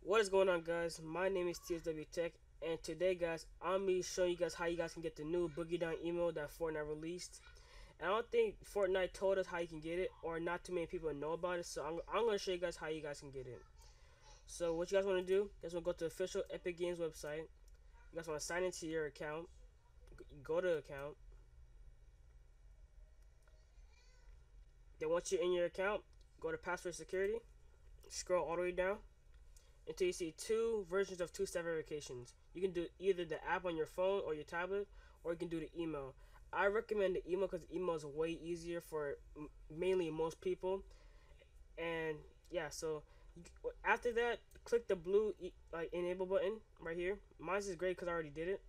What is going on, guys? My name is TSW Tech, and today, guys, I'm be showing you guys how you guys can get the new boogiedown emote that Fortnite released. And I don't think Fortnite told us how you can get it, or not too many people know about it. So I'm gonna show you guys how you guys can get it. So what you guys want to do? You guys want to go to the official Epic Games website. You guys want to sign into your account. Go to account. Then once you're in your account, go to password security. Scroll all the way down until you see two versions of two-step verifications. You can do either the app on your phone or your tablet, or you can do the email. I recommend the email because the email is way easier for mainly most people. And yeah, so after that, click the blue enable button right here. Mine is great because I already did it.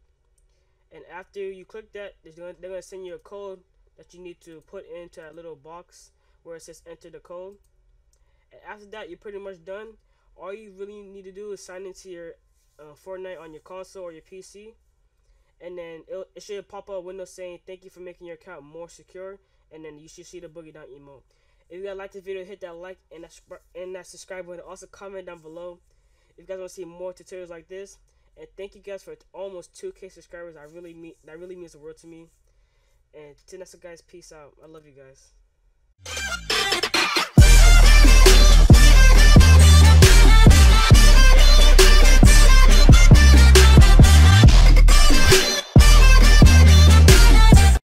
And after you click that, they're gonna send you a code that you need to put into that little box where it says enter the code. And after that, you're pretty much done. All you really need to do is sign into your Fortnite on your console or your PC, and then it should pop up a window saying thank you for making your account more secure, and then you should see the boogiedown emote. If you guys like this video, hit that like and that subscribe button. Also comment down below if you guys want to see more tutorials like this. And thank you guys for almost 2K subscribers. That really means the world to me. And till next time, guys, peace out. I love you guys.